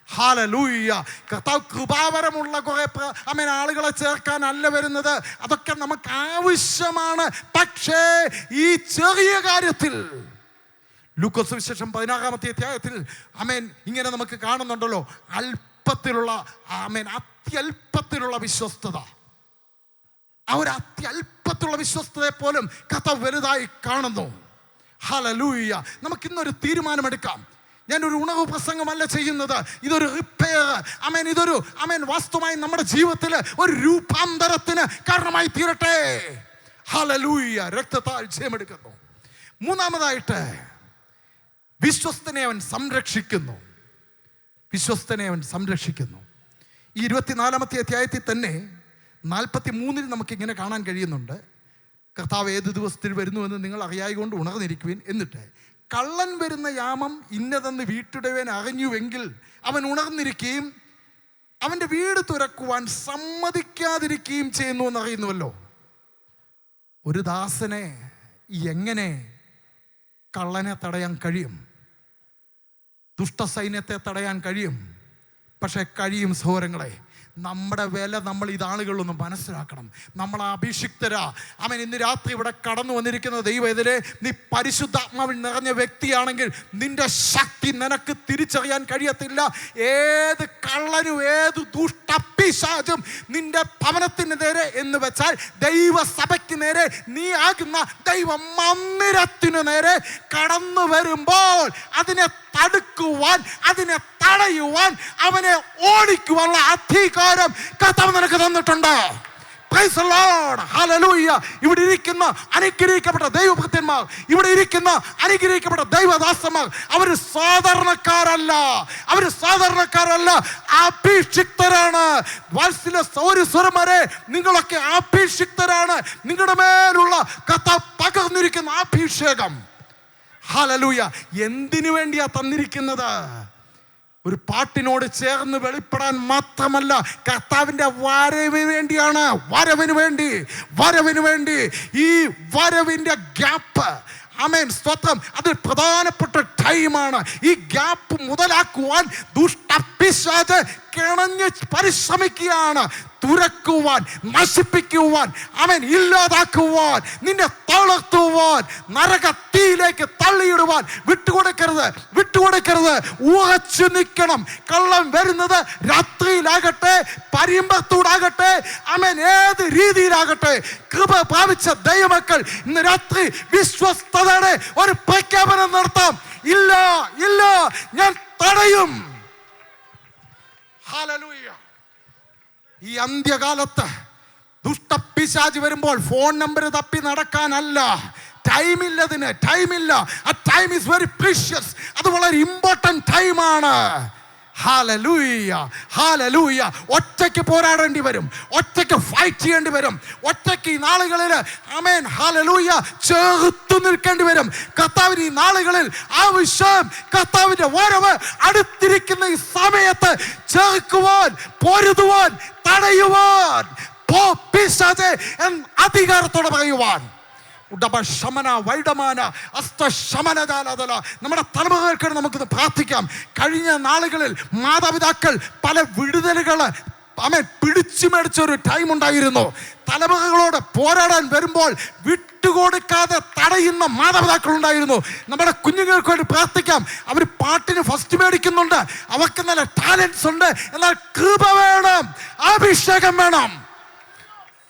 ഹല്ലേലൂയ, കർത്താവ് കൃപാവരമുള്ള കുറെ ആളുകളെ ചേർക്കാനല്ല വരുന്നത്. അതൊക്കെ നമുക്ക് ആവശ്യമാണ്. പക്ഷേ ഈ ചെറിയ കാര്യത്തിൽ ലൂക്കോസ് സുവിശേഷം 16-ാമത്തെ അധ്യായത്തിൽ ഇങ്ങനെ നമുക്ക് കാണുന്നുണ്ടല്ലോ, അല്പത്തിലുള്ള അത്യല്പത്തിലുള്ള വിശ്വസ്തത. ആ ഒരു അത്യല്പത്തിലുള്ള വിശ്വസ്തതയെ പോലും കർത്താവ് വലുതായി കാണുന്നു. ഹല്ലേലൂയ. നമുക്കിന്നൊരു തീരുമാനമെടുക്കാം. ഞാനൊരു ഉണർവ് പ്രസംഗമല്ല ചെയ്യുന്നത്, ഇതൊരു റിപ്പയർ, ഇതൊരു വാസ്തവമായി നമ്മുടെ ജീവിതത്തിൽ ഒരു രൂപാന്തരത്തിന് കാരണമായി തീരട്ടെ. ഹല്ലേലൂയ. രക്തത്താൽ ജയമെടുക്കുന്നു. മൂന്നാമതായിട്ട്, വിശ്വസ്തനെ അവൻ സംരക്ഷിക്കുന്നു. വിശ്വസ്തനെ അവൻ സംരക്ഷിക്കുന്നു. ഈ 24-ാമത്തെ അധ്യായത്തിൽ തന്നെ 43-ൽ നമുക്കിങ്ങനെ കാണാൻ കഴിയുന്നുണ്ട്, കർത്താവ് ഏത് ദിവസത്തിൽ വരുന്നുവെന്ന് നിങ്ങൾ അറിയായിക്കൊണ്ട് ഉണർന്നിരിക്കുവിൻ. എന്നിട്ട് കള്ളൻ വരുന്ന യാമം ഇന്നതെന്ന് വീട്ടുടയവൻ അറിഞ്ഞുവെങ്കിൽ അവൻ ഉണർന്നിരിക്കുകയും അവൻ്റെ വീട് തുറക്കുവാൻ സമ്മതിക്കാതിരിക്കുകയും ചെയ്യുന്നു എന്നറിയുന്നുവല്ലോ. ഒരു ദാസനെ എങ്ങനെ കള്ളനെ തടയാൻ കഴിയും? ദുഷ്ടസൈന്യത്തെ തടയാൻ കഴിയും. പക്ഷെ കഴിയും സഹോദരങ്ങളെ. നമ്മുടെ വില നമ്മൾ ഇതാളുകളൊന്ന് മനസ്സിലാക്കണം. നമ്മൾ അഭിഷിക്തരാ. ഇന്ന് രാത്രി ഇവിടെ കടന്നു വന്നിരിക്കുന്ന ദൈവത്തിലെ നീ പരിശുദ്ധാത്മാവിൽ നിറഞ്ഞ വ്യക്തിയാണെങ്കിൽ നിന്റെ ശക്തി നിനക്ക് തിരിച്ചറിയാൻ കഴിയത്തില്ല. ഏത് കള്ളനും ഏത് ദുഷ്ടപിശാചും നിന്റെ ഭവനത്തിന് നേരെ എന്ന് വെച്ചാൽ ദൈവസഭയ്ക്ക് നേരെ, നീ ആകുന്ന ദൈവ മന്ദിരത്തിനു നേരെ കടന്നു വരുമ്പോൾ അതിനെ തടുക്കുവാൻ, അതിനെ തടയുവാൻ, അവനെ ഓടിക്കുവാനുള്ള അധികാരം കർത്താവ് നിനക്ക് തന്നിട്ടുണ്ട്. Price the lord. ഹല്ലേലൂയ. ഇവിടെ ഇരിക്കുന്ന അനുഗ്രഹിക്കപ്പെട്ട ദൈവഭക്തന്മാർ, ഇവിടെ ഇരിക്കുന്ന അനുഗ്രഹിക്കപ്പെട്ട ദൈവദാസന്മാർ, അവർ സാധാരണക്കാരല്ല, അഭിഷിക്തരാണ്. വാത്സല്യ സൗരസ്വരന്മാരെ, നിങ്ങളൊക്കെ അഭിഷിക്തരാണ്. നിങ്ങളുടെ മേലുള്ള കർത്താവ് പകർന്നിരിക്കുന്ന അഭിഷേകം, ഹല്ലേലൂയ, എന്തിനു വേണ്ടിയാ തന്നിരിക്കുന്നത്? ഒരു പാട്ടിനോട് ചേർന്ന് വെളിപ്പെടാൻ മാത്രമല്ല, കർത്താവിൻ്റെ വരവിന് വേണ്ടിയാണ്. വരവിന് വേണ്ടി. ഈ വരവിൻ്റെ ഗ്യാപ്പ്, സ്തോത്രം, അത് പ്രധാനപ്പെട്ട ടൈമാണ്. ഈ ഗ്യാപ്പ് മുതലാക്കുവാൻ ദുഷ്ടപിശാച് കിണഞ്ഞ് പരിശ്രമിക്കുകയാണ്. തുരക്കുവാൻ, നശിപ്പിക്കുവാൻ, ഇല്ലാതാക്കുവാൻ, നിന്നെ തളർത്തുവാൻ, നരകത്തിയിലേക്ക് തള്ളിയിടുവാൻ വിട്ടുകൊടുക്കരുത്. ഉറച്ചു നിൽക്കണം. കള്ളം വരുന്നത് രാത്രിയിലാകട്ടെ, പരിമ്പത്തൂടാകട്ടെ, ഏത് രീതിയിലാകട്ടെ, കൃപ പ്രാപിച്ച ദൈവമക്കൾ ഇന്ന് രാത്രി വിശ്വസ്തതയുടെ ഒരു പ്രഖ്യാപനം നടത്താം. ഇല്ല, ഞാൻ തടയും. ഹല്ലേലൂയ. ഈ അന്ത്യകാലത്ത് ദുഷ്ടപിശാച് വരുമ്പോൾ ഫോൺ നമ്പർ തപ്പി നടക്കാനല്ല. ടൈമില്ല. ആ ടൈം ഈസ് വെരി പ്രീഷ്യസ്. അത് വളരെ ഇമ്പോർട്ടന്റ് ടൈമാണ്. ഹല്ലേലൂയ. ഒറ്റയ്ക്ക് പോരാടേണ്ടി വരും, ഒറ്റയ്ക്ക് ഫൈറ്റ് ചെയ്യേണ്ടി വരും, ഒറ്റയ്ക്ക് ഈ നാളുകളിൽ ഹല്ലേലൂയ ചേർത്തു നിൽക്കേണ്ടി വരും. കർത്താവിന് ഈ നാളുകളിൽ ആവശ്യം, കർത്താവിന്റെ വരവ് അടുത്തിരിക്കുന്ന ഈ സമയത്ത് ചേർക്കുവാൻ, പൊരുതുവാൻ, തടയുവാൻ, പിശാചേ എന്ന് അധികാരത്തോടെ പറയുവാൻ. നമ്മുടെ തലമുറകൾക്ക് നമുക്കിത് പ്രാർത്ഥിക്കാം. കഴിഞ്ഞ നാളുകളിൽ മാതാപിതാക്കൾ പല വിടുതലുകൾ പിടിച്ചു മേടിച്ച ഒരു ടൈം ഉണ്ടായിരുന്നു. തലമുറകളോട് പോരാടാൻ വരുമ്പോൾ വിട്ടുകൊടുക്കാതെ തടയുന്ന മാതാപിതാക്കൾ ഉണ്ടായിരുന്നു. നമ്മുടെ കുഞ്ഞുങ്ങൾക്ക് വേണ്ടി പ്രാർത്ഥിക്കാം. അവർ പാട്ടിന് ഫസ്റ്റ് മേടിക്കുന്നുണ്ട്, അവർക്ക് നല്ല ടാലൻസ് ഉണ്ട്. എന്നാൽ കൃപ വേണം, അഭിഷേകം വേണം.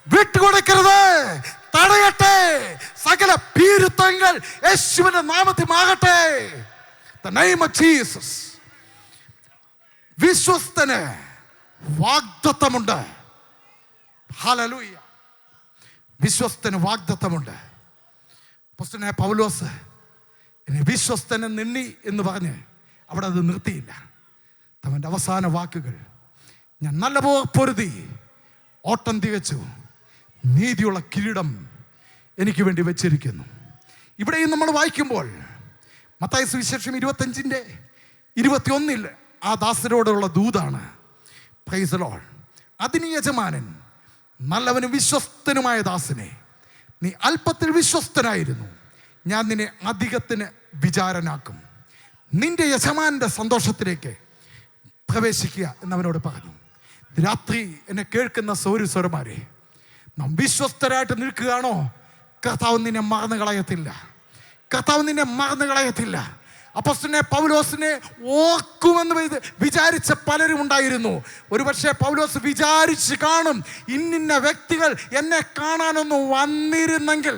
വിട്ടുകൊടുക്കരുത്, തടയട്ടെ. സകല ഭീരുത്വങ്ങൾ യേശുവിന്റെ നാമത്തിൽ മാറട്ടെ. The name of Jesus. വിശ്വസ്തന് വാഗ്ദത്തമുണ്ട്. ഹല്ലേലൂയ. വിശ്വസ്തന് വാഗ്ദത്തമുണ്ട്. അപ്പോസ്തലനായ പൗലോസ് എന്നെ വിശ്വസ്തനെ നിന്നി എന്ന് പറഞ്ഞ് അവിടെ അത് നിർത്തിയില്ല. അവൻ്റെ അവസാന വാക്കുകൾ, ഞാൻ നല്ലപോലെ പൊരുതി ഓട്ടം തികച്ചു, നീതിയുള്ള കിരീടം എനിക്ക് വേണ്ടി വെച്ചിരിക്കുന്നു. ഇവിടെയും നമ്മൾ വായിക്കുമ്പോൾ മത്തായി സുവിശേഷം 25:21 ആ ദാസരോടുള്ള ദൂതാണ്. Praise the lord. അതിന് യജമാനൻ, നല്ലവനും വിശ്വസ്തനുമായ ദാസനെ, നീ അല്പത്തിൽ വിശ്വസ്തനായിരുന്നു, ഞാൻ നിന്നെ അധികത്തിന് വിചാരനാക്കും. നിന്റെ യജമാനൻ്റെ സന്തോഷത്തിലേക്ക് പ്രവേശിക്കുക എന്നവനോട് പറഞ്ഞു. രാത്രി എന്നെ കേൾക്കുന്ന സ്വരന്മാരെ, നാം വിശ്വസ്തരായിട്ട് നിൽക്കുകയാണോ? കർത്താവ് നിന്നെ മറന്നു കളയത്തില്ല. കർത്താവ് നിന്നെ മറന്നു കളയത്തില്ല. അപ്പോസ്തലനായ പൗലോസിനെ ഓർക്കുമെന്ന് വിചാരിച്ച പലരും ഉണ്ടായിരുന്നു. ഒരുപക്ഷെ പൗലോസ് വിചാരിച്ച് കാണും, ഇന്നിന്ന വ്യക്തികൾ എന്നെ കാണാനൊന്ന് വന്നിരുന്നെങ്കിൽ,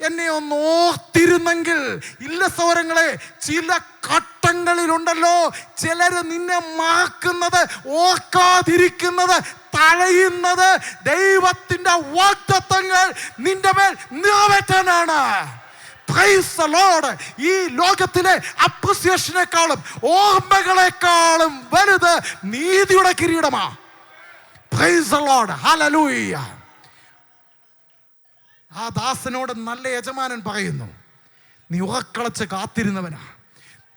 എന്നെ ഒന്ന് ഓർത്തിരുന്നെങ്കിൽ. ഇല്ല സഹോദരങ്ങളെ, ചില ഘട്ടങ്ങളിലുണ്ടല്ലോ ചിലര് നിന്നെ മറക്കുന്നത്, ഓർക്കാതിരിക്കുന്നത്, തഴയുന്നത് ദൈവത്തിന്റെ വാഗ്ദത്തങ്ങൾ നിന്റെ മേൽ നിറവേറ്റാനാണ്. Price the Lord. ഈ ലോകത്തിലെ അപ്രിസിയേഷനേക്കാളും ഓർമ്മകളെക്കാളും വലുത് നീതിയുടെ കിരീടമാ. Praise the lord. ഹല്ലേലൂയ. ആ ദാസനോട് നല്ല യജമാനൻ പറയുന്നു, നീ ഉറക്കളച്ച് കാത്തിരുന്നവനാ,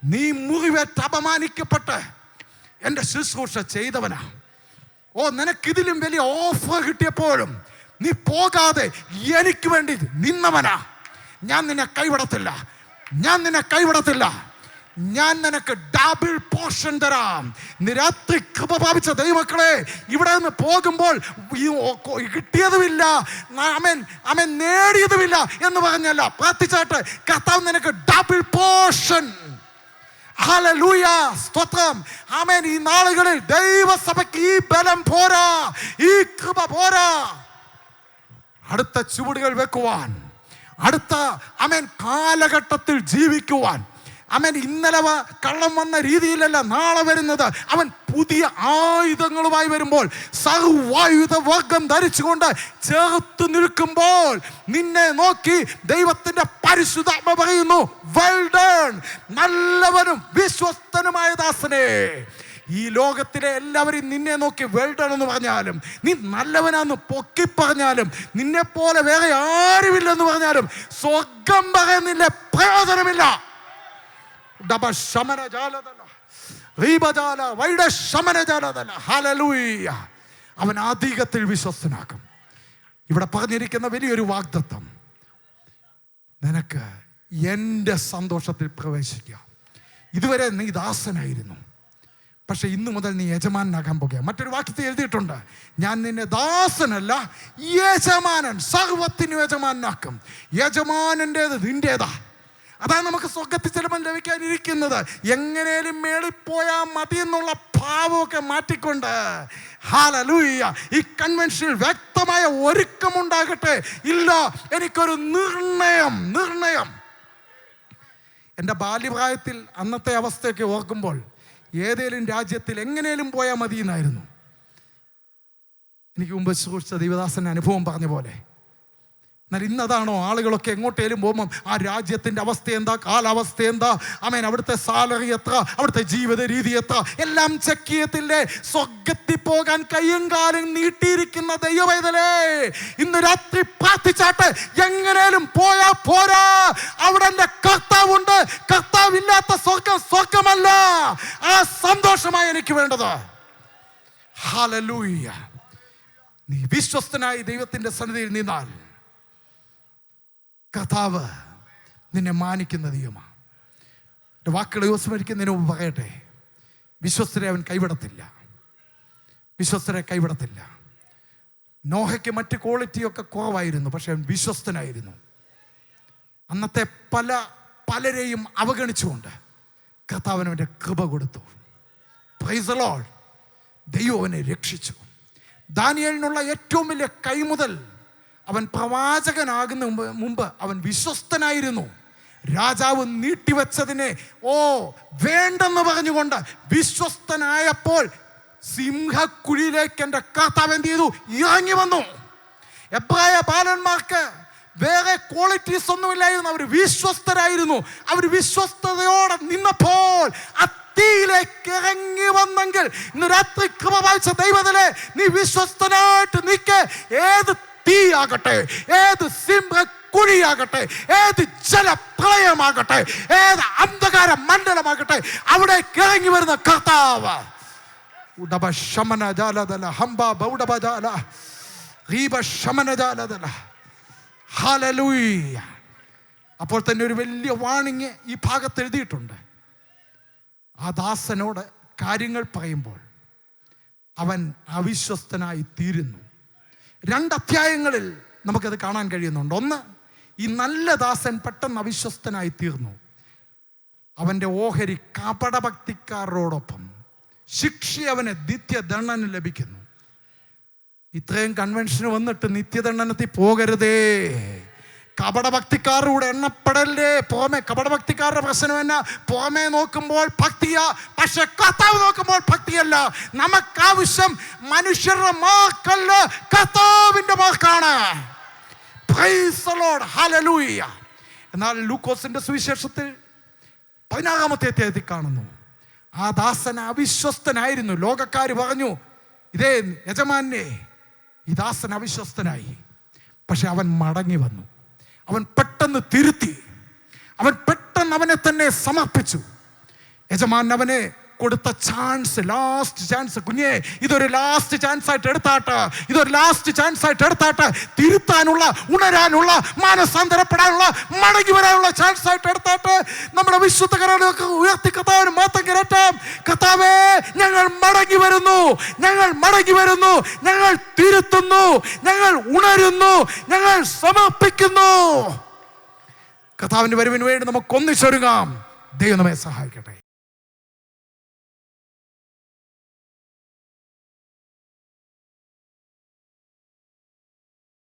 നീ മുറിവേറ്റ് അപമാനിക്കപ്പെട്ട് എൻ്റെ ശുശ്രൂഷ ചെയ്തവനാ. ഓ, നിനക്കിതിലും വലിയ ഓഫർ കിട്ടിയപ്പോഴും നീ പോകാതെ എനിക്ക് വേണ്ടി നിന്നവനാ. ഞാൻ നിന്നെ കൈവിടത്തില്ല, ഞാൻ നിന്നെ കൈവിടത്തില്ല. ഞാൻ നിനക്ക് ഡബിൾ പോർഷൻ തരാം. രാത്രി കൃപ പ്രാപിച്ച ദൈവമക്കളെ, ഇവിടെ നിന്ന് പോകുമ്പോൾ കിട്ടിയതുമില്ല, അമേൻ നേടിയതുമില്ല എന്ന് പറഞ്ഞല്ല, പ്രാർത്ഥിച്ചാട്ട് കർത്താവ് നിനക്ക് ഡബിൾ പോർഷൻ. ഹല്ലേലൂയ, സ്തോത്രം. ആമേൻ. ഈ നാളുകളിൽ ദൈവസഭയ്ക്ക് ഈ ബലം പോരാ, ഈ കൃപ പോരാ. അടുത്ത ചുവടുകൾ വെക്കുവാൻ, അടുത്ത കാലഘട്ടത്തിൽ ജീവിക്കുവാൻ. ഇന്നലെ കള്ളം വന്ന രീതിയിലല്ല നാളെ വരുന്നത്. അവൻ പുതിയ ആയുധങ്ങളുമായി വരുമ്പോൾ, സർവായുധ വർഗം ധരിച്ചുകൊണ്ട് ചേർത്ത് നിൽക്കുമ്പോൾ നിന്നെ നോക്കി ദൈവത്തിന്റെ പരിശുദ്ധാത്മ പറയുന്നു, വെൽ ഡൺ, നല്ലവനും വിശ്വസ്തനുമായ ദാസനെ. ഈ ലോകത്തിലെ എല്ലാവരും നിന്നെ നോക്കി വെൽ ഡൺ എന്ന് പറഞ്ഞാലും, നീ നല്ലവനാന്ന് പൊക്കി പറഞ്ഞാലും, നിന്നെ പോലെ വേറെ ആരുമില്ലെന്ന് പറഞ്ഞാലും, സ്വർഗം പറയുന്നില്ല, പ്രയോജനമില്ല. അവൻ അധികത്തിൽ വിശ്വസ്തനാക്കും. ഇവിടെ പറഞ്ഞിരിക്കുന്ന വലിയൊരു വാഗ്ദത്തം, നിനക്ക് എൻ്റെ സന്തോഷത്തിൽ പ്രവേശിക്കാം. ഇതുവരെ നീ ദാസനായിരുന്നു, പക്ഷെ ഇന്നു മുതൽ നീ യജമാനാകാൻ പോകുക. മറ്റൊരു വാക്യത്തിൽ എഴുതിയിട്ടുണ്ട്, ഞാൻ നിന്നെ ദാസനല്ല യജമാനൻ, സർവത്തിനും യജമാനാക്കും. യജമാനൻ്റേത് നിന്റേതാ. അതാണ് നമുക്ക് സ്വർഗത്തിൽ ചിലപ്പോൾ ലഭിക്കാനിരിക്കുന്നത്. എങ്ങനെയും മേളിപ്പോയാൽ മതി എന്നുള്ള ഭാവമൊക്കെ മാറ്റിക്കൊണ്ട്, ഹല്ലേലൂയ, ഈ കൺവെൻഷനിൽ വ്യക്തമായ ഒരുക്കമുണ്ടാകട്ടെ. ഇല്ല, എനിക്കൊരു നിർണയം. എൻ്റെ ബാല്യപ്രായത്തിൽ അന്നത്തെ അവസ്ഥയൊക്കെ ഓർക്കുമ്പോൾ ഏതേലും രാജ്യത്തിൽ എങ്ങനെയും പോയാൽ മതി എന്നായിരുന്നു. എനിക്ക് മുമ്പ് സൂക്ഷിച്ച ദൈവദാസൻ്റെ അനുഭവം പറഞ്ഞ പോലെ. എന്നാൽ ഇന്നതാണോ? ആളുകളൊക്കെ എങ്ങോട്ടേലും പോകുമ്പം ആ രാജ്യത്തിൻ്റെ അവസ്ഥ എന്താ, കാലാവസ്ഥ എന്താ, അവിടുത്തെ സാലറി എത്ര, അവിടുത്തെ ജീവിത രീതി എത്ര, എല്ലാം ചെക്ക് ചെയ്യത്തില്ലേ? സ്വർഗത്തിൽ പോകാൻ കയ്യും കാലും നീട്ടിയിരിക്കുന്ന ദൈവവേദലേ, ഇന്ന് രാത്രി പ്രാർത്ഥിച്ചാട്ട് എങ്ങനെയും പോയാ പോരാ. അവിടെ എൻ്റെ കർത്താവുണ്ട്. കർത്താവില്ലാത്ത സ്വർഗം സ്വർഗമല്ല. ആ സന്തോഷമായി എനിക്ക് വേണ്ടത്. ഹല്ലേലൂയ. നീ വിശ്വസ്തനായി ദൈവത്തിൻ്റെ സന്നിധിയിൽ നിന്നാൽ കർത്താവ് നിന്നെ മാനിക്കുന്ന ദൈവമാണ്. എൻ്റെ വാക്കുകൾ വിസ്മരിക്കുന്നതിന് മുമ്പ് പറയട്ടെ, വിശ്വസ്തരെ അവൻ കൈവിടത്തില്ല. വിശ്വസ്തരെ കൈവിടത്തില്ല. നോഹയ്ക്ക് മറ്റ് ക്വാളിറ്റിയൊക്കെ കുറവായിരുന്നു, പക്ഷെ അവൻ വിശ്വസ്തനായിരുന്നു. അന്നത്തെ പലരെയും അവഗണിച്ചുകൊണ്ട് കർത്താവിന് അവൻ്റെ കൃപ കൊടുത്തു. Price the Lord. ദൈവം അവനെ രക്ഷിച്ചു. ദാനിയേലിനുള്ള ഏറ്റവും വലിയ കൈമുതൽ, അവൻ പ്രവാചകനാകുന്ന മുമ്പ് അവൻ വിശ്വസ്തനായിരുന്നു. രാജാവ് നീട്ടിവെച്ചതിനെ വേണ്ടെന്ന് പറഞ്ഞുകൊണ്ട് വിശ്വസ്തനായപ്പോൾ സിംഹക്കുഴിയിലേക്ക് എൻ്റെ കർത്താവ് എന്ത് ചെയ്തു? ഇറങ്ങി വന്നു. എബ്രായ ബാലന്മാർക്ക് വേറെ ക്വാളിറ്റീസ് ഒന്നുമില്ലായിരുന്നു. അവർ വിശ്വസ്തരായിരുന്നു. അവർ വിശ്വസ്തയോടെ നിന്നപ്പോൾ തീയിലേക്ക് ഇറങ്ങി വന്നെങ്കിൽ ഇന്ന് രാത്രി കൃപ വായിച്ച ദൈവത്തിലെ നീ വിശ്വസ്തനായിട്ട് നിൽക്ക്. ഏത് തീയാകട്ടെ, ഏത് കുഴിയാകട്ടെ, ഏത് ജലപ്രളയമാകട്ടെ, ഏത് അന്ധകാര മണ്ഡലമാകട്ടെ, അവിടെ ഇറങ്ങി വരുന്ന കർത്താവ്. അപ്പോൾ തന്നെ ഒരു വലിയ വാണിങ് ഈ ഭാഗത്ത് എഴുതിയിട്ടുണ്ട്. ആ ദാസനോട് കാര്യങ്ങൾ പറയുമ്പോൾ അവൻ അവിശ്വസ്തനായി തീരുന്നു. 2 അധ്യായങ്ങളിൽ നമുക്കത് കാണാൻ കഴിയുന്നുണ്ട്. ഒന്ന്, ഈ നല്ല ദാസൻ പെട്ടെന്ന് അവിശ്വസ്തനായി തീർന്നു. അവൻ്റെ ഓഹരി കപടഭക്തിക്കാരോടൊപ്പം ശിക്ഷ അവന് നിത്യദണ്ഡനം ലഭിക്കുന്നു. ഇത്രയും കൺവെൻഷന് വന്നിട്ട് നിത്യദണ്ഡനത്തിൽ പോകരുതേ. കപടഭക്തിക്കാരുടെ എണ്ണപ്പെടല്ലേ. പുറമെ കപടഭക്തിക്കാരുടെ പ്രശ്നം എന്നാ? പുറമെ നോക്കുമ്പോൾ ഭക്തിയാ, പക്ഷെ കർത്താവ് നോക്കുമ്പോൾ ഭക്തിയല്ല. നമുക്കാവശ്യം മനുഷ്യരുടെ മാർക്കല്ല, കർത്താവിന്റെ മാർക്കാണ്. Price the lord, hallelujah. എന്നാൽ ലൂക്കോസിന്റെ സുവിശേഷത്തിൽ 16-ാമത്തെ അധ്യായത്തിൽ കാണുന്നു, ആ ദാസൻ അവിശ്വസ്തനായിരുന്നു. ലോകക്കാർ പറഞ്ഞു, ഇതേ യജമാനെ, ഈ ദാസൻ അവിശ്വസ്തനായി. പക്ഷെ അവൻ മടങ്ങി വന്നു. അവൻ പെട്ടെന്ന് തിരുത്തി. അവൻ പെട്ടെന്ന് അവനെ തന്നെ സമർപ്പിച്ചു. യജമാൻ അവനെ കൊടുത്ത ചാൻസ്, ലാസ്റ്റ് ചാൻസ്, കുഞ്ഞേ ഇതൊരു ലാസ്റ്റ് ചാൻസ് ആയിട്ട് എടുത്താട്ട്, ഇതൊരു ലാസ്റ്റ് ചാൻസ് ആയിട്ട് എടുത്താട്ട്, തിരുത്താനുള്ള, ഉണരാനുള്ള, മാനസാന്തരപ്പെടാനുള്ള, മടങ്ങി വരാനുള്ള ചാൻസ് ആയിട്ട് എടുത്താട്ട് നമ്മുടെ വിശുദ്ധ കരങ്ങളൊക്കെ ഉയർത്തി കർത്താവിന് മാത്രം കരട്ടാം. കർത്താവേ, ഞങ്ങൾ മടങ്ങി വരുന്നു, ഞങ്ങൾ മടങ്ങി വരുന്നു, ഞങ്ങൾ തിരുത്തുന്നു, ഞങ്ങൾ ഉണരുന്നു, ഞങ്ങൾ സമർപ്പിക്കുന്നു. കർത്താവിന്റെ വരവിന് വേണ്ടി നമുക്ക് ഒന്നിച്ചൊരുങ്ങാം. ദൈവം നമ്മെ സഹായിക്കട്ടെ.